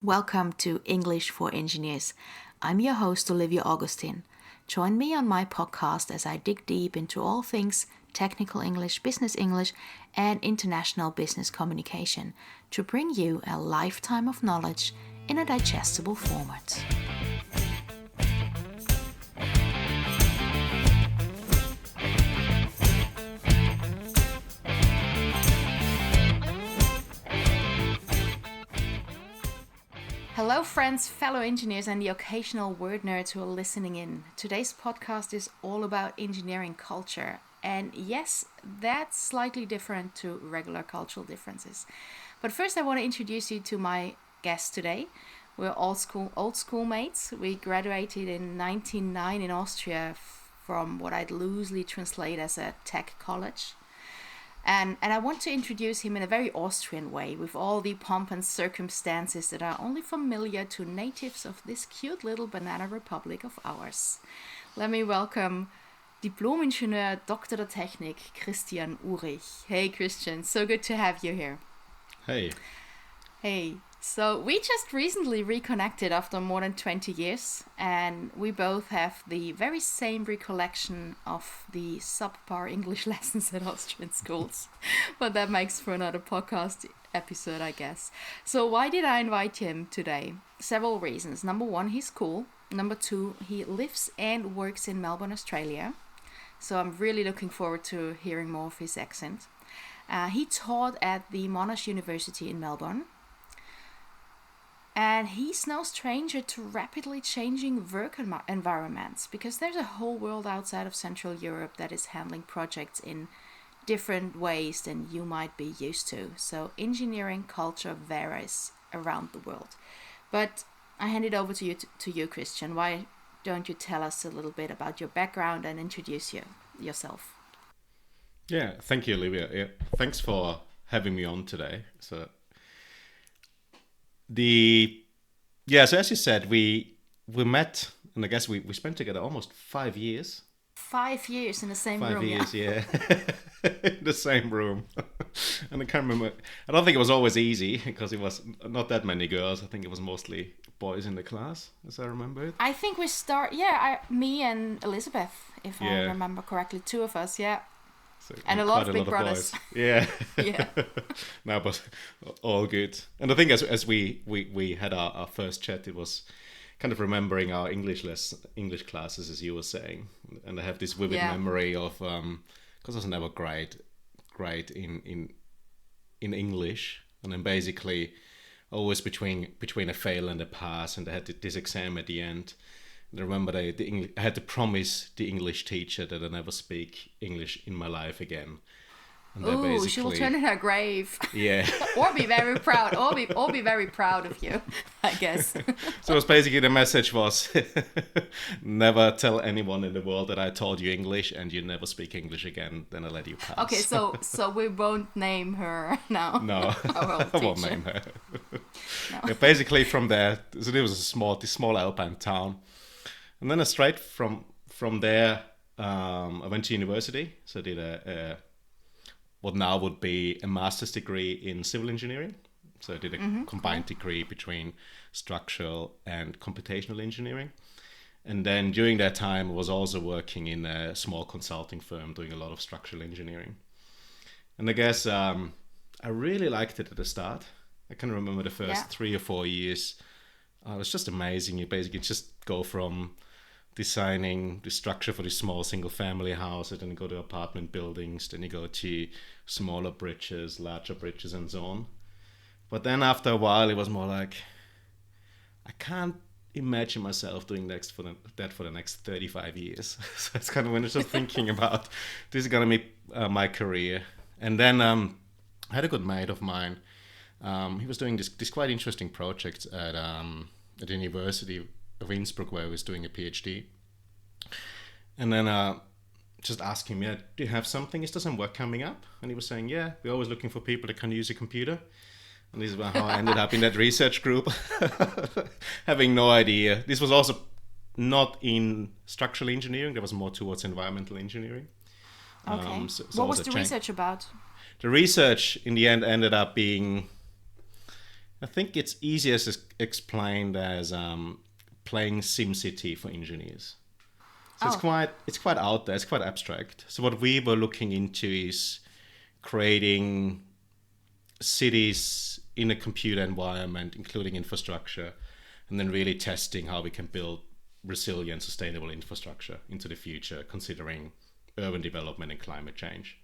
Welcome to English for Engineers. I'm your host, Olivia Augustin. Join me on my podcast as I dig deep into all things technical English, business English, and international business communication to bring you a lifetime of knowledge in a digestible format. Hello, friends, fellow engineers, and the occasional word nerds who are listening in. Today's podcast is all about engineering culture. And yes, that's slightly different to regular cultural differences. But first, I want to introduce you to my guest today. We're old school mates. We graduated in 1999 in Austria from what I'd loosely translate as a tech college. And I want to introduce him in a very Austrian way, with all the pomp and circumstances that are only familiar to natives of this cute little banana republic of ours. Let me welcome Diplom-Ingenieur Dr. der Technik, Christian Urich. Hey Christian, so good to have you here. Hey. Hey. So we just recently reconnected after more than 20 years, and we both have the very same recollection of the subpar English lessons at Austrian schools. But that makes for another podcast episode, I guess. So why did I invite him today? Several reasons. Number one, he's cool. Number two, he lives and works in Melbourne, Australia. So I'm really looking forward to hearing more of his accent. He taught at the Monash University in Melbourne. And he's no stranger to rapidly changing work environments, because there's a whole world outside of Central Europe that is handling projects in different ways than you might be used to. So engineering culture varies around the world. But I hand it over to you, Christian. Why don't you tell us a little bit about your background and introduce yourself? Yeah, thank you, Olivia. Yeah, thanks for having me on today. So so as you said, we met, and I guess we spent together almost 5 years. 5 years in the same room. 5 years, yeah. In the same room. And I can't remember. I don't think it was always easy, because it was not that many girls. I think it was mostly boys in the class, as I remember it. I think me and Elizabeth, if I remember correctly, two of us, yeah. So, and a lot of big brothers. Yeah. Yeah. No, but all good. And I think as we had our first chat, it was kind of remembering our English classes, as you were saying. And I have this vivid memory of, because I was never great in English. And then basically always between a fail and a pass. And I had this exam at the end. I remember I had to promise the English teacher that I never speak English in my life again. Oh, she will turn in her grave. Yeah. Or be very proud. Or be very proud of you, I guess. So it was basically, the message was, never tell anyone in the world that I taught you English, and you never speak English again, then I'll let you pass. Okay, so we won't name her now. No, I won't name her. No. Yeah, basically from there, so there was this small Alpine town. And then straight from there, I went to university. So I did what now would be a master's degree in civil engineering. So I did a combined degree between structural and computational engineering. And then during that time, I was also working in a small consulting firm doing a lot of structural engineering. And I guess I really liked it at the start. I can remember the first 3 or 4 years. It was just amazing. You basically just go from designing the structure for the small single family house, and then you go to apartment buildings, then you go to smaller bridges, larger bridges, and so on. But then after a while, it was more like, I can't imagine myself doing that for the next 35 years. So it's kind of when I was just thinking about, this is going to be my career. And then I had a good mate of mine. He was doing this quite interesting project at the University of Innsbruck, where I was doing a PhD. And then just asked him, do you have something? Is there some work coming up? And he was saying, yeah, we're always looking for people that can use a computer. And this is how I ended up in that research group, having no idea. This was also not in structural engineering. There was more towards environmental engineering. Okay. What was the research about? The research in the end ended up being I think it's easiest explained as playing SimCity for engineers. So it's quite out there. It's quite abstract. So what we were looking into is creating cities in a computer environment, including infrastructure, and then really testing how we can build resilient, sustainable infrastructure into the future, considering urban development and climate change.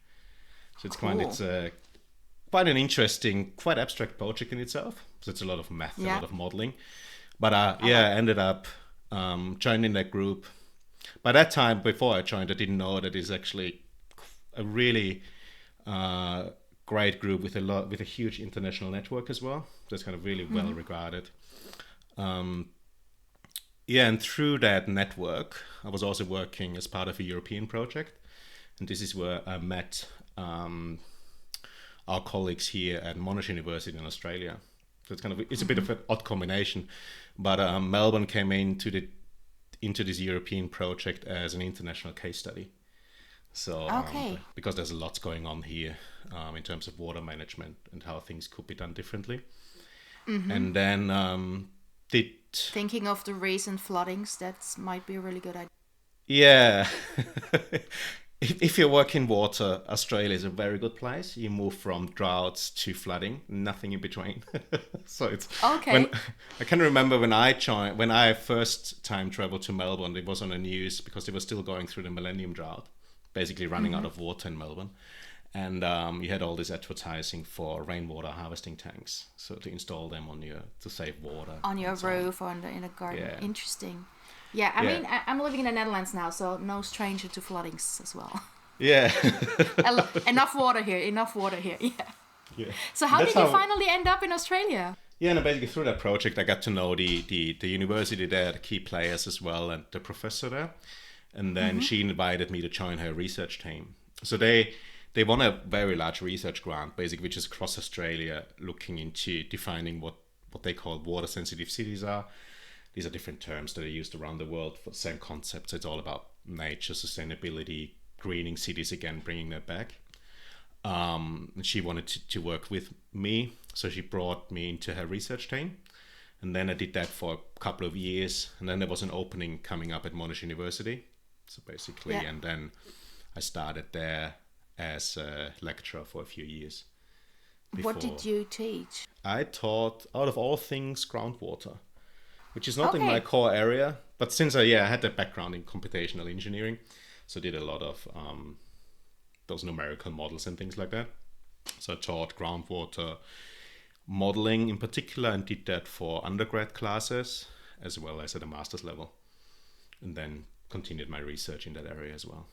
So it's quite an interesting, quite abstract project in itself. So it's a lot of math, a lot of modeling. But I ended up joining that group. By that time, before I joined, I didn't know that it's actually a really great group with a huge international network as well. That's kind of really well regarded. And through that network, I was also working as part of a European project, and this is where I met our colleagues here at Monash University in Australia. So it's a bit of an odd combination, but Melbourne came into this European project as an international case study. So because there's lots going on here in terms of water management and how things could be done differently. And then thinking of the recent floodings, that might be a really good idea. Yeah. If you work in water, Australia is a very good place. You move from droughts to flooding, nothing in between. So it's I can remember when I first time traveled to Melbourne, it was on the news because they were still going through the Millennium Drought, basically running out of water in Melbourne. And you had all this advertising for rainwater harvesting tanks, so to install them to save water on your roof or in a garden. Yeah. Interesting. Yeah, I mean, I'm living in the Netherlands now, so no stranger to floodings as well. Yeah. Enough water here. Yeah. So how did you finally end up in Australia? Yeah, and basically through that project, I got to know the university there, the key players as well, and the professor there. And then she invited me to join her research team. So they won a very large research grant, basically, which is across Australia, looking into defining what they call water-sensitive cities are. These are different terms that are used around the world for the same concept. So it's all about nature, sustainability, greening cities again, bringing that back. She wanted to work with me, so she brought me into her research team. And then I did that for a couple of years. And then there was an opening coming up at Monash University. So basically, and then I started there as a lecturer for a few years. What did you teach? I taught, out of all things, groundwater, which is not in my core area. But since I had that background in computational engineering, so I did a lot of those numerical models and things like that. So I taught groundwater modeling in particular and did that for undergrad classes as well as at a master's level. And then continued my research in that area as well.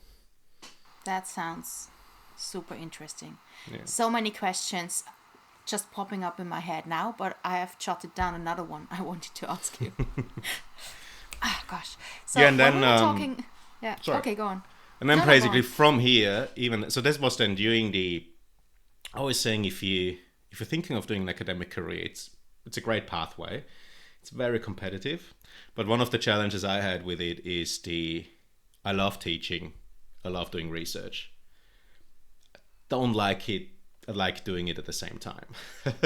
That sounds super interesting. Yeah. So many questions just popping up in my head now, but I have jotted down another one I wanted to ask you. Gosh. So and then we were talking... Yeah, sorry. Okay, go on. And then basically from here, so this was then during I was saying if you're thinking of doing an academic career, it's a great pathway. It's very competitive. But one of the challenges I had with it is I love teaching. I love doing research. Don't like it. I like doing it at the same time.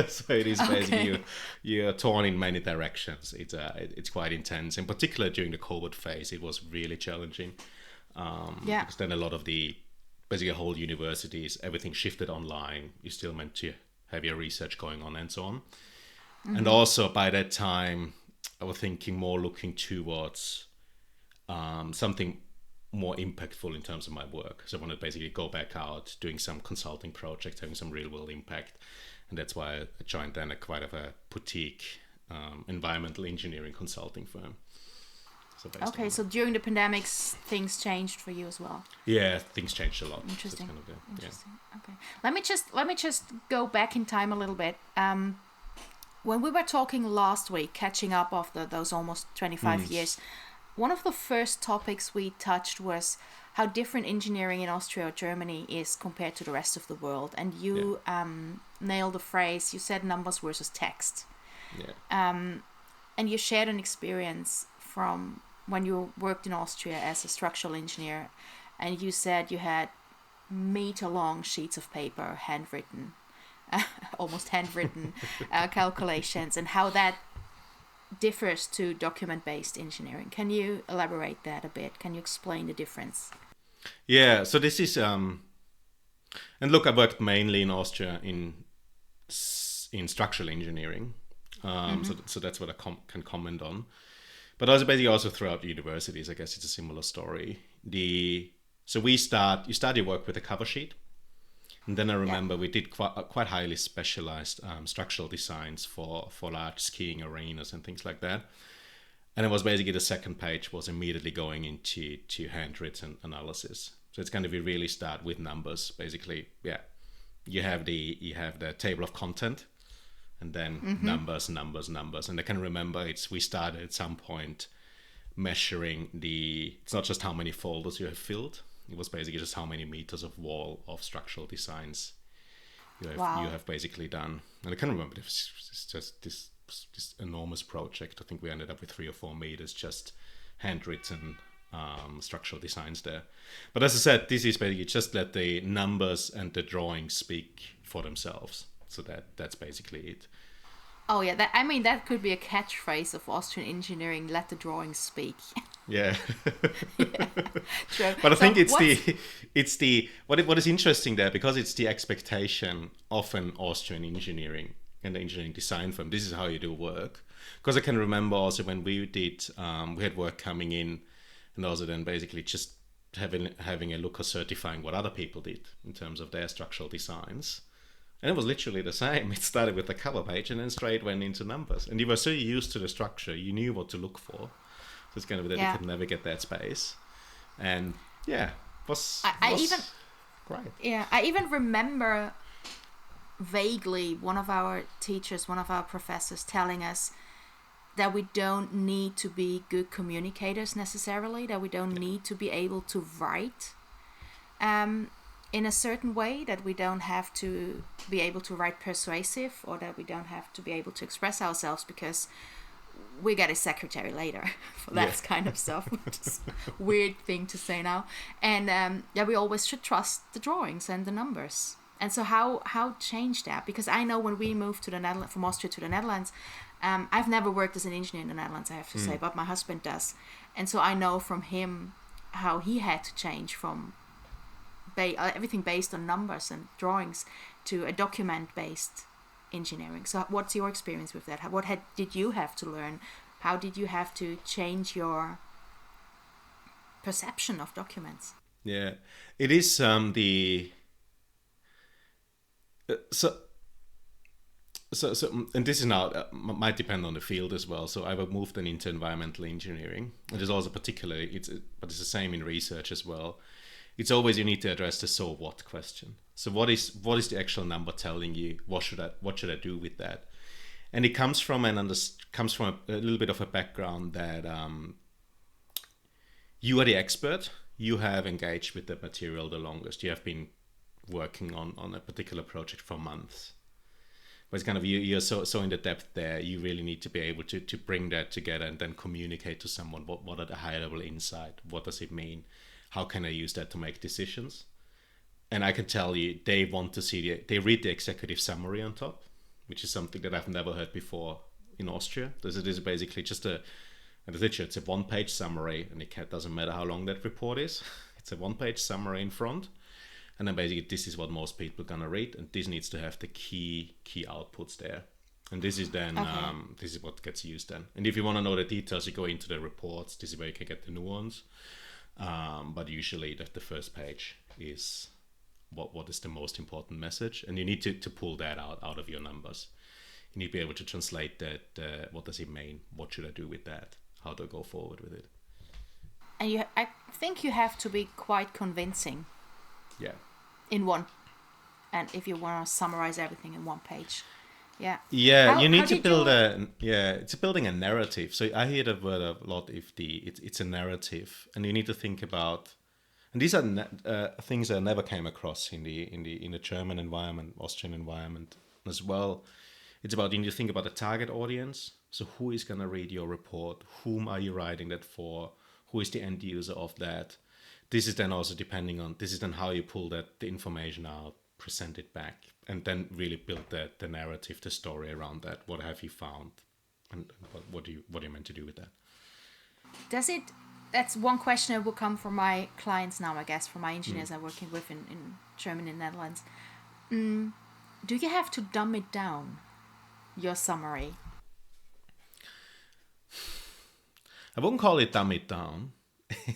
So it is basically you're torn in many directions. It's quite intense. In particular during the COVID phase, it was really challenging. Because then a lot of basically whole universities, everything shifted online. You're still meant to have your research going on and so on. And also by that time, I was thinking more looking towards something more impactful in terms of my work. So I want to basically go back out, doing some consulting projects, having some real world impact. And that's why I joined then quite of a boutique environmental engineering consulting firm. So during the pandemics, things changed for you as well. Yeah, things changed a lot. Interesting. Interesting. Yeah. Okay. Let me just go back in time a little bit. When we were talking last week, catching up after those almost 25 years, one of the first topics we touched was how different engineering in Austria or Germany is compared to the rest of the world. And you nailed the phrase, you said numbers versus text. Yeah. And you shared an experience from when you worked in Austria as a structural engineer, and you said you had meter-long sheets of paper, handwritten, almost handwritten calculations, and how that differs to document-based engineering. Can you elaborate that a bit? Can you explain the difference? Yeah, so this is and look, I worked mainly in Austria in structural engineering, so that's what I can comment on. But also basically also throughout universities, I guess it's a similar story. So you start your work with a cover sheet, and then I remember we did quite highly specialized structural designs for large skiing arenas and things like that. And it was basically the second page was immediately going into handwritten analysis. So it's kind of, you really start with numbers. Basically, you have the table of content, and then numbers. And I can remember we started at some point measuring it's not just how many folders you have filled. It was basically just how many meters of wall of structural designs you have basically done. And I can remember it's just this enormous project. I think we ended up with 3 or 4 meters just handwritten structural designs there. But as I said, this is basically just let the numbers and the drawings speak for themselves. So that's basically it. Oh yeah, that could be a catchphrase of Austrian engineering: "Let the drawings speak." Yeah. True. But I think what is interesting there, because it's the expectation of an Austrian engineering and engineering design firm. This is how you do work. Because I can remember also when we had work coming in, and also then basically just having a look or certifying what other people did in terms of their structural designs. And it was literally the same. It started with the cover page and then straight went into numbers. And you were so used to the structure, you knew what to look for. So it's kind of that you could navigate that space. And was great. Yeah, I even remember vaguely one of our teachers, one of our professors telling us that we don't need to be good communicators necessarily, that we don't need to be able to write in a certain way, that we don't have to be able to write persuasive, or that we don't have to be able to express ourselves, because we get a secretary later for that kind of stuff, which is a weird thing to say now. And we always should trust the drawings and the numbers. And so how change that? Because I know when we moved to the Netherlands, from Austria to the Netherlands, I've never worked as an engineer in the Netherlands, I have to say, but my husband does. And so I know from him how he had to change from everything based on numbers and drawings to a document-based engineering. So what's your experience with that? What did you have to learn? How did you have to change your perception of documents? Yeah, it is so and this is now might depend on the field as well. So I moved then into environmental engineering. It is also particularly but it's the same in research as well. It's always, you need to address the so what question. So what is the actual number telling you? What should I do with that? And it comes from a little bit of a background that you are the expert. You have engaged with the material the longest. You have been working on a particular project for months. But it's kind of you're so in the depth there. You really need to be able to bring that together and then communicate to someone what are the high level insight. What does it mean? How can I use that to make decisions? And I can tell you, they want to see they read the executive summary on top, which is something that I've never heard before in Austria. It is basically just it's a one-page summary, and it doesn't matter how long that report is. It's a one-page summary in front, and then basically this is what most people are gonna read, and this needs to have the key outputs there. And this is then this is what gets used then. And if you want to know the details, you go into the reports. This is where you can get the nuance. But usually the first page is what is the most important message, and you need to pull that out of your numbers. You need to be able to translate that. What does it mean? What should I do with that? How do I go forward with it? And I think you have to be quite convincing. Yeah. In one, and if you want to summarize everything in one page. Yeah. Yeah, you need to build it's building a narrative. So I hear that word a lot. It's a narrative, and you need to think about, and these are things I never came across in the German environment, Austrian environment as well. It's about, you need to think about the target audience. So who is going to read your report? Whom are you writing that for? Who is the end user of that? This is then also depending on, this is then how you pull the information out. present it back, and then really build the narrative, the story around that. What have you found, and what are you meant to do with that? That's one question that will come from my clients now, I guess, from my engineers I'm working with in Germany and Netherlands. Do you have to dumb it down, your summary? I wouldn't call it dumb it down.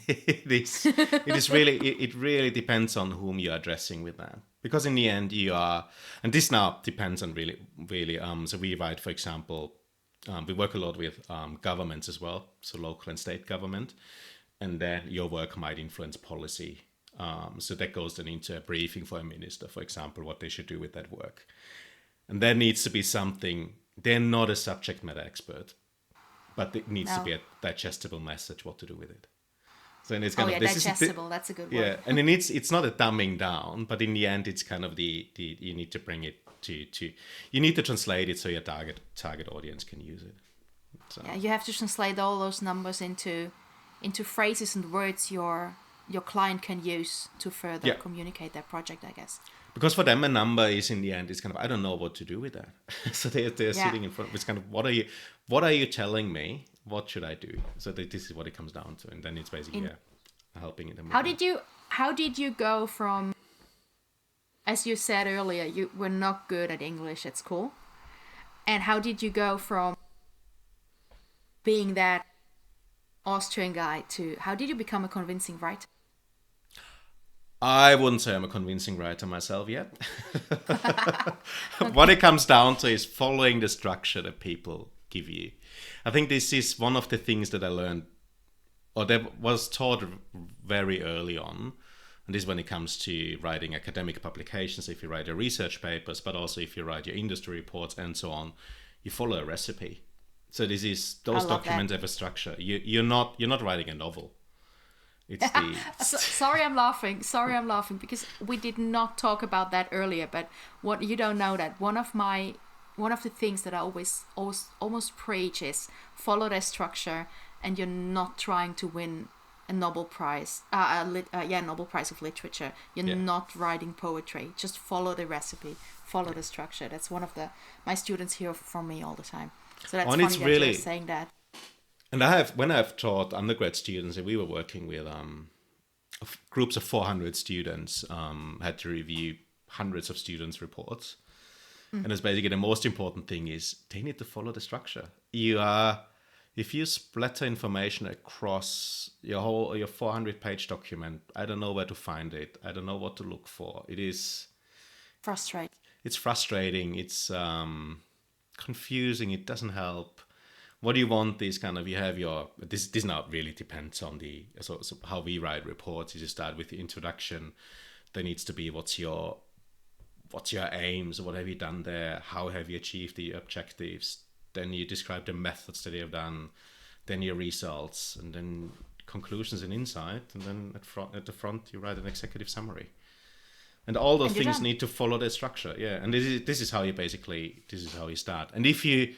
It really depends on whom you're addressing with that. Because in the end you are, and this now depends on really, so we write, for example, we work a lot with governments as well, so local and state government, and then your work might influence policy. So that goes then into a briefing for a minister, for example, what they should do with that work. And there needs to be something, they're not a subject matter expert, but it needs to be a digestible message what to do with it. So it's kind of digestible. That's a good word. Yeah, and it's not a dumbing down, but in the end, it's kind of the you need to bring it to you need to translate it so your target audience can use it. So. Yeah, you have to translate all those numbers into phrases and words your client can use to further communicate their project, I guess. Because for them, a number is in the end is kind of, I don't know what to do with that. So they're sitting in front. It's kind of, what are you telling me? What should I do? So this is what it comes down to, and then it's basically helping them. How did you go from, as you said earlier, you were not good at English at school, and how did you go from being that Austrian guy to how did you become a convincing writer? I wouldn't say I'm a convincing writer myself yet. What it comes down to is following the structure that people give you. I think this is one of the things that I learned, or that was taught very early on. And this is when it comes to writing academic publications, if you write your research papers, but also if you write your industry reports and so on, you follow a recipe. So those documents have a structure. You're not writing a novel. It's Sorry, I'm laughing because we did not talk about that earlier. But what you don't know that one of the things that I almost preach is follow their structure, and you're not trying to win a Nobel Prize, Nobel Prize of Literature. You're not writing poetry. Just follow the recipe, follow the structure. That's one of my students hear from me all the time. So that's funny that you're saying that. And when I've taught undergrad students, and we were working with groups of 400 students, had to review hundreds of students' reports. And it's basically the most important thing is they need to follow the structure. If you splatter information across your 400-page document, I don't know where to find it. I don't know what to look for. It is frustrating. It's frustrating. It's confusing. It doesn't help. What you want is kind of, you have this now really depends on so how we write reports. You start with the introduction. There needs to be what's your aims, what have you done there, how have you achieved the objectives, then you describe the methods that you have done, then your results, and then conclusions and insight, and then at the front you write an executive summary. And all those things need to follow the structure. Yeah, and this is how you start. And if you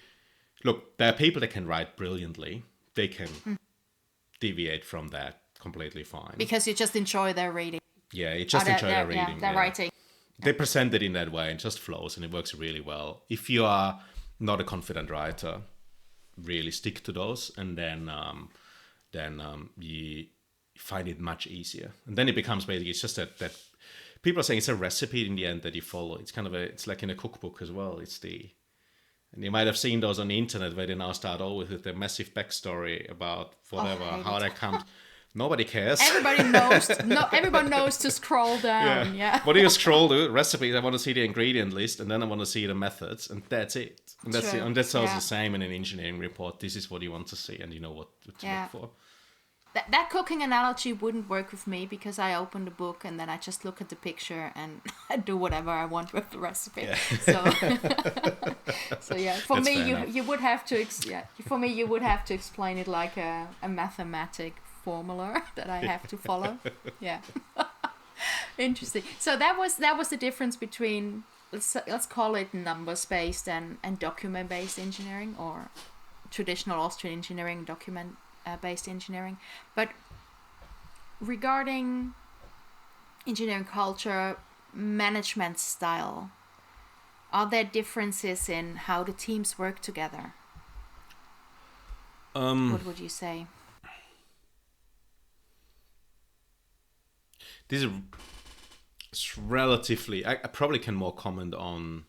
look, there are people that can write brilliantly. They can deviate from that completely fine. Because you just enjoy their reading. Yeah, you just enjoy their reading. Yeah, their writing. They present it in that way and just flows, and it works really well. If you are not a confident writer, really stick to those, and then you find it much easier. And then it becomes basically, it's just that people are saying it's a recipe in the end that you follow. It's kind of it's like in a cookbook as well. And you might have seen those on the internet where they now start always with a massive backstory about whatever, how that comes. Nobody cares. Everybody knows. Everyone knows to scroll down. Yeah. What do you scroll to? Recipes. I want to see the ingredient list, and then I want to see the methods, and that's it. And that's it. And that's also the same in an engineering report. This is what you want to see, and you know what to look for. That cooking analogy wouldn't work with me because I open the book and then I just look at the picture and I do whatever I want with the recipe. Yeah. So yeah, for me you would have to explain it like a mathematic formula that I have to follow. Yeah. Interesting. So that was the difference between let's call it numbers based and document based engineering, or traditional Austrian engineering, document based engineering. But regarding engineering culture, management style, are there differences in how the teams work together? What would you say? This is relatively. I probably can more comment on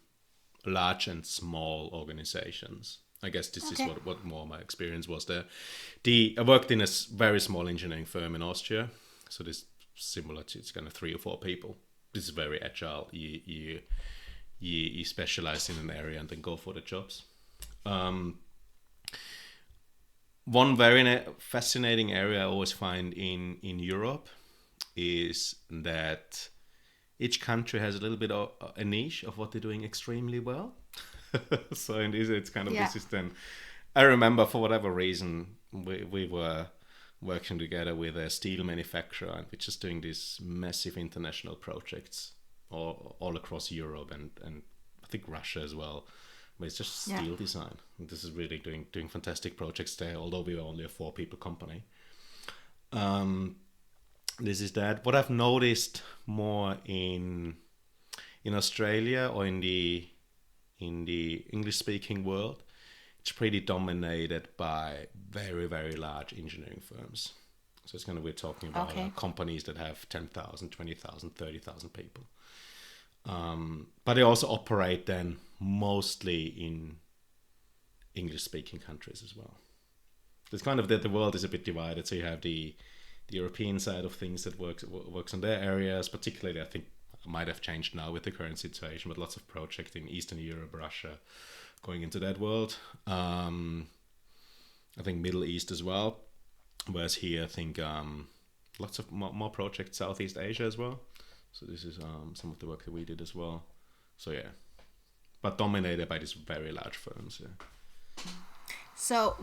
large and small organizations. I guess this is what more my experience was there. I worked in a very small engineering firm in Austria, so this similar to, it's kind of 3 or 4 people. This is very agile. You specialize in an area and then go for the jobs. One very fascinating area I always find in Europe is that each country has a little bit of a niche of what they're doing extremely well. So in this, it's kind of this is then. I remember for whatever reason we were working together with a steel manufacturer, and we're just doing these massive international projects all across Europe and I think Russia as well. But it's just steel design. And this is really doing fantastic projects there, although we were only a 4-people company. This is that. What I've noticed more in Australia or in the English-speaking world, it's pretty dominated by very, very large engineering firms. So it's kind of, we're talking about companies that have 10,000, 20,000, 30,000 people. But they also operate then mostly in English-speaking countries as well. It's kind of that the world is a bit divided. So you have the European side of things that works in their areas, particularly I think it might have changed now with the current situation, but lots of projects in Eastern Europe, Russia, going into that world. I think Middle East as well. Whereas here, I think lots of more projects Southeast Asia as well. So this is some of the work that we did as well. So yeah, but dominated by these very large firms. Yeah. So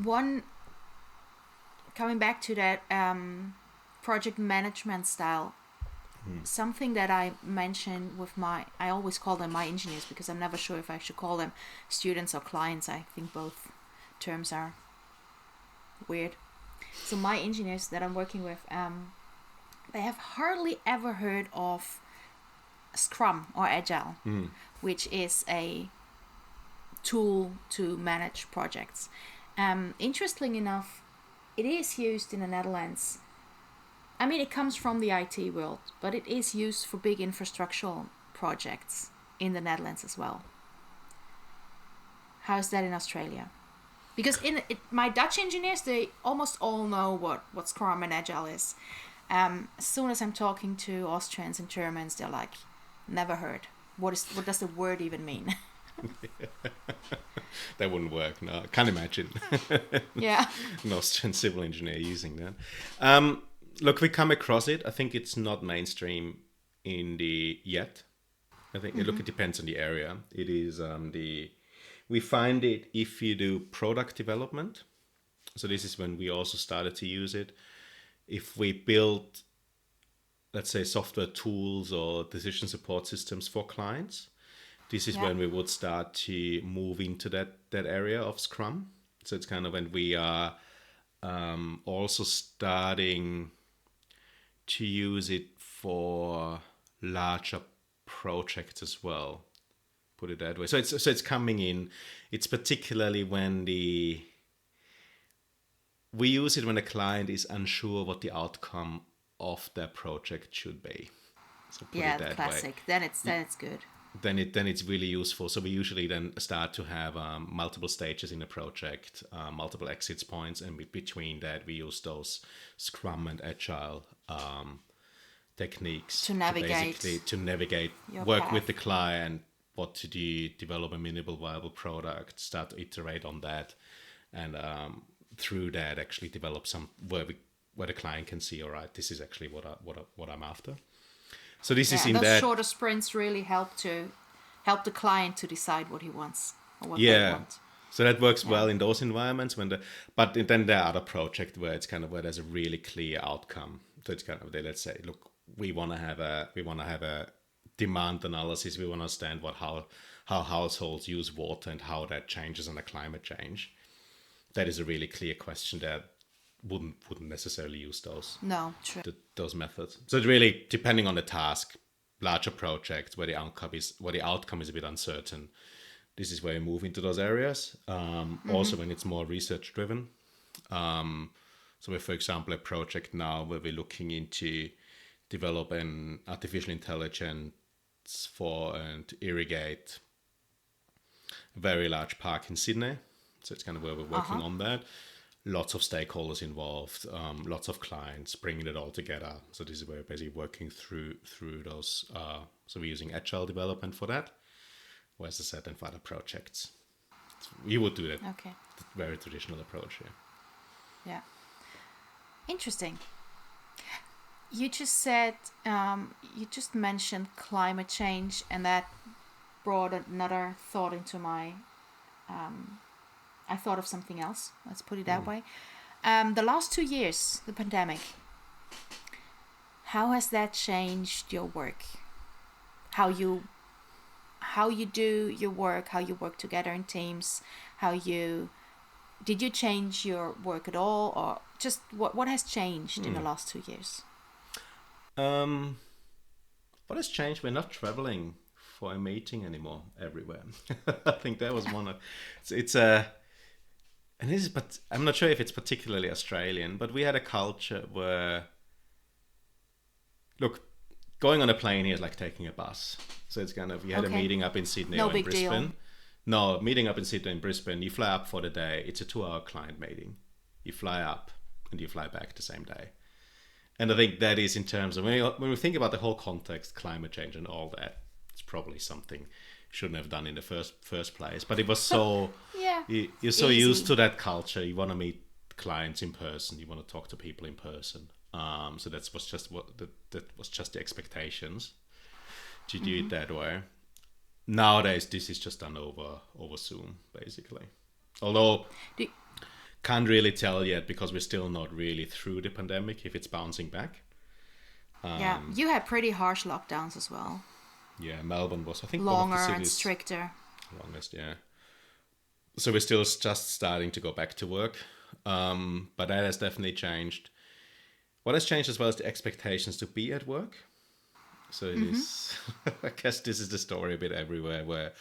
coming back to that project management style, something that I mentioned with I always call them my engineers because I'm never sure if I should call them students or clients. I think both terms are weird. So my engineers that I'm working with, they have hardly ever heard of Scrum or Agile, which is a tool to manage projects. Interestingly enough, it is used in the Netherlands. I mean, it comes from the IT world, but it is used for big infrastructural projects in the Netherlands as well. How is that in Australia? Because my Dutch engineers, they almost all know what Scrum and Agile is. As soon as I'm talking to Austrians and Germans, they're like, never heard. What does the word even mean? That wouldn't work. No, I can't imagine. Yeah. An Austrian civil engineer using that. Look, we come across it. I think it's not mainstream yet. I think look, it depends on the area. It is we find it if you do product development. So this is when we also started to use it. If we build, let's say, software tools or decision support systems for clients, this is when we would start to move into that area of Scrum. So it's kind of when we are also starting to use it for larger projects as well. Put it that way. So it's coming in. It's particularly when we use it when a client is unsure what the outcome of their project should be. So put it that classic. way. Then it's good. Then it's really useful. So we usually then start to have multiple stages in a project, multiple exit points, and between that we use those Scrum and Agile techniques to navigate, work path with the client, what to do, develop a minimal viable product, start to iterate on that, and through that actually develop some where the client can see, all right, this is actually what I'm after. So this is in those that shorter sprints really help the client to decide what he wants or what they want. So that works well in those environments but then there are other projects where it's kind of where there's a really clear outcome. So it's kind of let's say, look, we want to have a demand analysis. We want to understand how households use water and how that changes on the climate change. That is a really clear question that wouldn't necessarily use those. No, true. Those methods. So it's really depending on the task. larger projects where the outcome is a bit uncertain, this is where you move into those areas. Also, when it's more research driven. So, we have, for example, a project now where we're looking into develop an artificial intelligence to irrigate a very large park in Sydney. So it's kind of where we're working on that. Lots of stakeholders involved, lots of clients, bringing it all together. So this is where we're basically working through those. So we're using agile development for that. Whereas I said, and for other projects, so we would do that. Okay. Very traditional approach here. Yeah. Interesting. You just said, you just mentioned climate change, and that brought another thought into my. I thought of something else. Let's put it that way. The last 2 years, the pandemic. How has that changed your work? How you do your work? How you work together in teams? Did you change your work at all, or just what has changed in the last 2 years? What has changed? We're not traveling for a meeting anymore everywhere. I think that was one of and this is, but I'm not sure if it's particularly Australian, but we had a culture where, look, going on a plane here is like taking a bus. So it's kind of, you had a meeting up in Sydney or in Brisbane. Deal. No, meeting up in Sydney and Brisbane, you fly up for the day. It's a 2-hour client meeting. You fly up and you fly back the same day. And I think that is in terms of, when we think about the whole context, climate change and all that, it's probably something shouldn't have done in the first place. But it was so, you're so easy. Used to that culture. You want to meet clients in person. You want to talk to people in person. So that was just the expectations to do it that way. Nowadays, this is just done over Zoom, basically. Although, can't really tell yet because we're still not really through the pandemic, if it's bouncing back. You had pretty harsh lockdowns as well. Yeah, Melbourne was, I think, longer one of the cities, and stricter. Longest, yeah. So we're still just starting to go back to work. But that has definitely changed. What has changed as well is the expectations to be at work. So it is, I guess this is the story a bit everywhere, where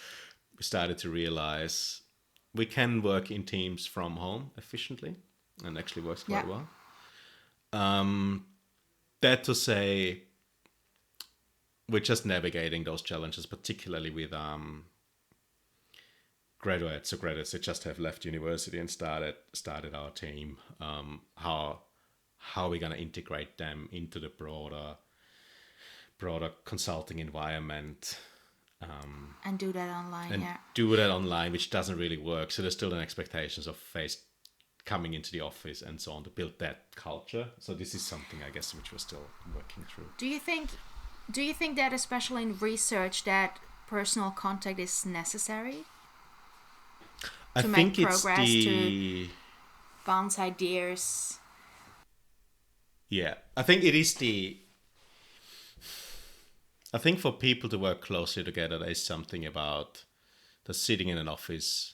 we started to realize we can work in teams from home efficiently, and actually works quite well. That to say, we're just navigating those challenges, particularly with graduates. So graduates that just have left university and started our team. How are we going to integrate them into the broader consulting environment? And do that online, which doesn't really work. So there's still an expectations of coming into the office and so on to build that culture. So this is something, I guess, which we're still working through. Do you think that, especially in research, that personal contact is necessary to make progress, to bounce ideas? Yeah, I think it is I think for people to work closely together, there is something about the sitting in an office,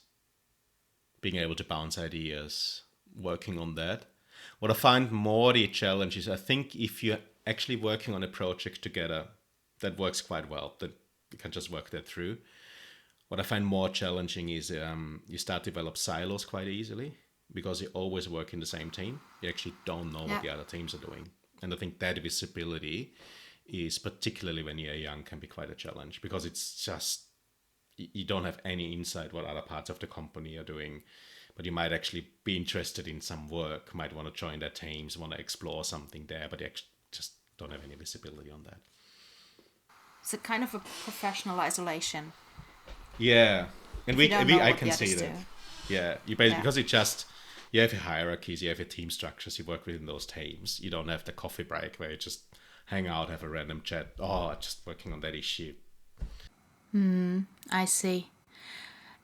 being able to bounce ideas, working on that. What I find more the challenge is, I think if you're actually working on a project together, that works quite well, that you can just work that through. What I find more challenging is you start to develop silos quite easily because you always work in the same team. You actually don't know what the other teams are doing. And I think that visibility is, particularly when you're young, can be quite a challenge because it's just, you don't have any insight what other parts of the company are doing, but you might actually be interested in some work, might want to join their teams, want to explore something there, but you just don't have any visibility on that. It's a kind of a professional isolation. Yeah, and I can see that. Yeah, you basically, because it just, you have your hierarchies, you have your team structures, you work within those teams. You don't have the coffee break where you just hang out, have a random chat. Oh, just working on that issue. I see.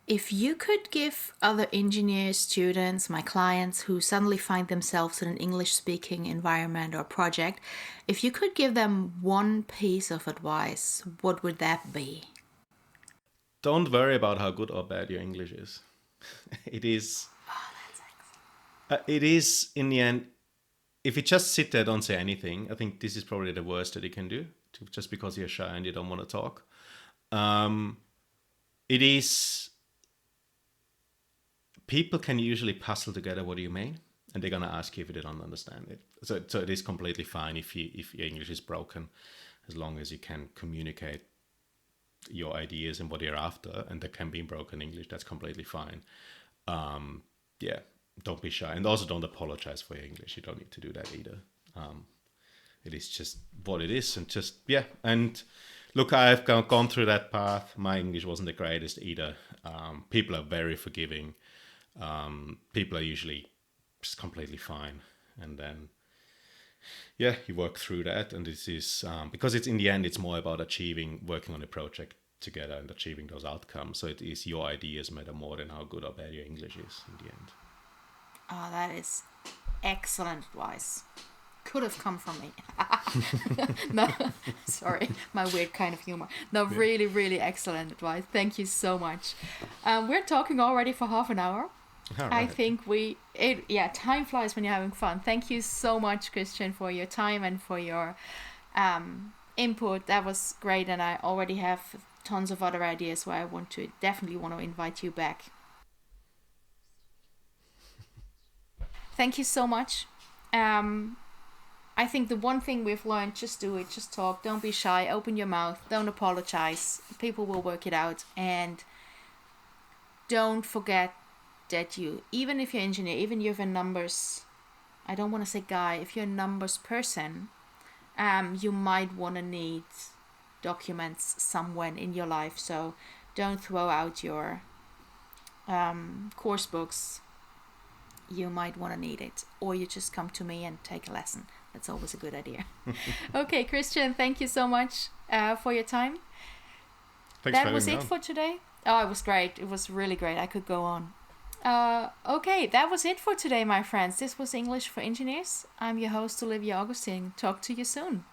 If you could give other engineers, students, my clients who suddenly find themselves in an English-speaking environment or project, if you could give them one piece of advice, what would that be? Don't worry about how good or bad your English is. It is. Oh, that's excellent. It is, in the end, if you just sit there, don't say anything, I think this is probably the worst that you can do. just because you're shy and you don't want to talk. It is, people can usually puzzle together what do you mean, and they're going to ask you if they don't understand it. So it is completely fine if your English is broken, as long as you can communicate your ideas and what you're after, and there can be broken English, that's completely fine. Yeah, don't be shy, and also don't apologize for your English. You don't need to do that either. It is just what it is, and just, yeah. And look, I've gone through that path. My English wasn't the greatest either. People are very forgiving. People are usually just completely fine, and then, yeah, you work through that. And this is because it's, in the end, it's more about working on a project together and achieving those outcomes. So it is your ideas matter more than how good or bad your English is in the end. Oh, that is excellent advice. Could have come from me. No, sorry, my weird kind of humor. No, really, really excellent advice. Thank you so much. We're talking already for half an hour. Right. I think time flies when you're having fun. Thank you so much, Christian, for your time and for your input. That was great, and I already have tons of other ideas where I definitely want to invite you back. Thank you so much. I think the one thing we've learned, just do it, just talk, don't be shy, open your mouth, don't apologize. People will work it out. And don't forget that even if you're an engineer, even if you're a numbers, I don't want to say guy, if you're a numbers person, you might want to need documents somewhere in your life. So don't throw out your course books. You might want to need it, or you just come to me and take a lesson. That's always a good idea. Okay, Christian, thank you so much for your time. Thanks that was it for today. Oh, it was great. It was really great. I could go on. Okay, that was it for today, my friends. This was English for Engineers. I'm your host, Olivia Augustin. Talk to you soon.